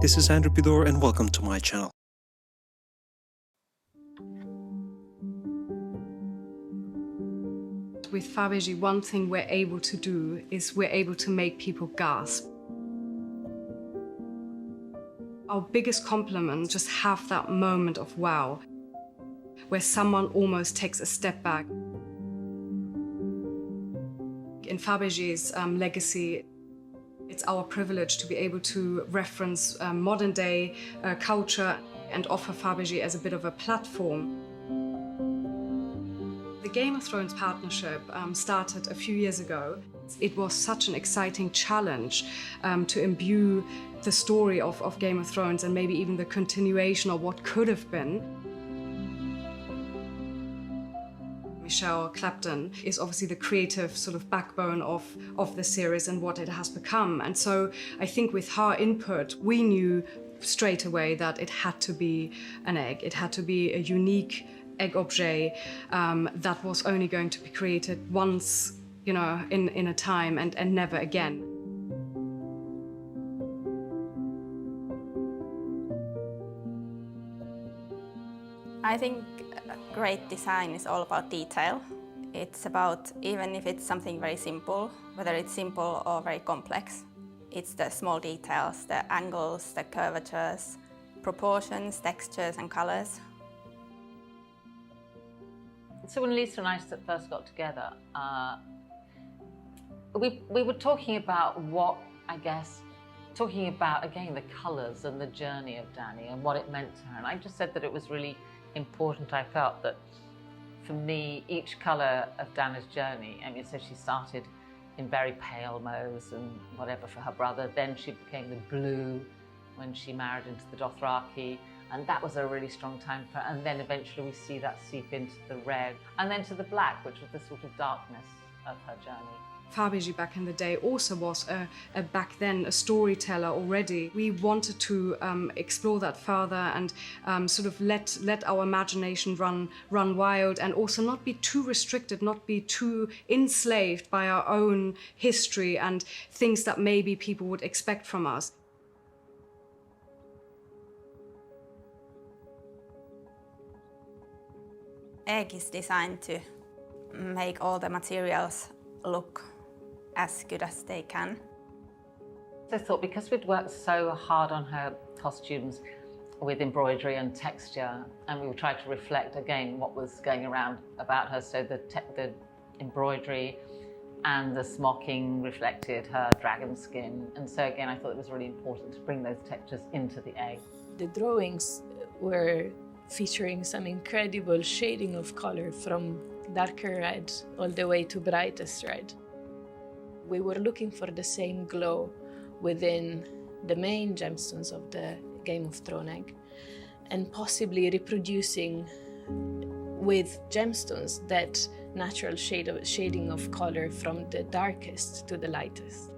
This is Andrew Pidor and welcome to my channel. With Fabergé, one thing we're able to do is we're able to make people gasp. Our biggest compliment, just have that moment of wow, where someone almost takes a step back. In Fabergé's legacy, it's our privilege to be able to reference modern day culture and offer Fabergé as a bit of a platform. The Game of Thrones partnership started a few years ago. It was such an exciting challenge to imbue the story of Game of Thrones and maybe even the continuation of what could have been. Michele Clapton is obviously the creative sort of backbone of the series and what it has become. And so I think with her input, we knew straight away that it had to be an egg. It had to be a unique egg objet that was only going to be created once, you know, in a time and never again. I think great design is all about detail. It's about, even if it's something very simple, whether it's simple or very complex, it's the small details, the angles, the curvatures, proportions, textures and colors. So when Liisa and I first got together, we were talking about again, the colours and the journey of Dani and what it meant to her. And I just said that it was really important. I felt that for me, each colour of Dani's journey, I mean, so she started in very pale mauves and whatever for her brother. Then she became the blue when she married into the Dothraki. And that was a really strong time for her. And then eventually we see that seep into the red. And then to the black, which was the sort of darkness of her journey. Fabergé back in the day also was back then a storyteller already. We wanted to explore that further and sort of let our imagination run wild and also not be too restricted, not be too enslaved by our own history and things that maybe people would expect from us. Egg is designed to make all the materials look as good as they can. I thought because we'd worked so hard on her costumes with embroidery and texture, and we tried to reflect again what was going around about her, so the embroidery and the smocking reflected her dragon skin. And so again, I thought it was really important to bring those textures into the egg. The drawings were featuring some incredible shading of color from darker red all the way to brightest red. We were looking for the same glow within the main gemstones of the Game of Thrones egg and possibly reproducing with gemstones that natural shading of color from the darkest to the lightest.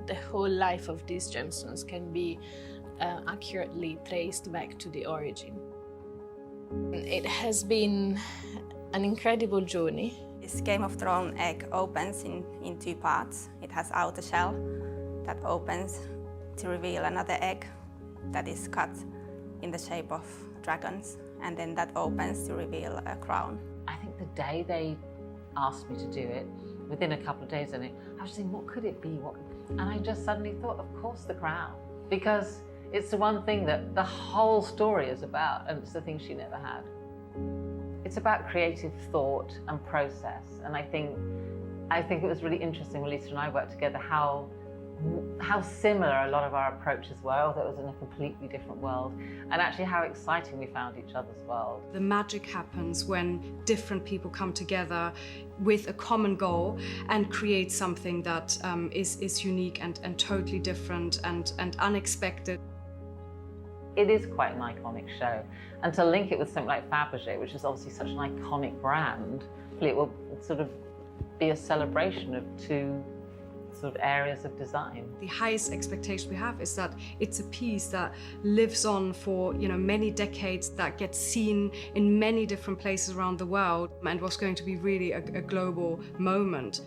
The whole life of these gemstones can be accurately traced back to the origin. It has been an incredible journey. This Game of Thrones egg opens in two parts. It has outer shell that opens to reveal another egg that is cut in the shape of dragons, and then that opens to reveal a crown. I think the day they asked me to do it, within a couple of days, I was thinking, what could it be? And I just suddenly thought, of course, the crown, because it's the one thing that the whole story is about, and it's the thing she never had. It's about creative thought and process, and I think it was really interesting when Liisa and I worked together how similar a lot of our approaches were, although it was in a completely different world, and actually how exciting we found each other's world. The magic happens when different people come together with a common goal and create something that is unique and totally different and unexpected. It is quite an iconic show, and to link it with something like Fabergé, which is obviously such an iconic brand, it will sort of be a celebration of two sort of areas of design. The highest expectation we have is that it's a piece that lives on for many decades, that gets seen in many different places around the world, and was going to be really a global moment.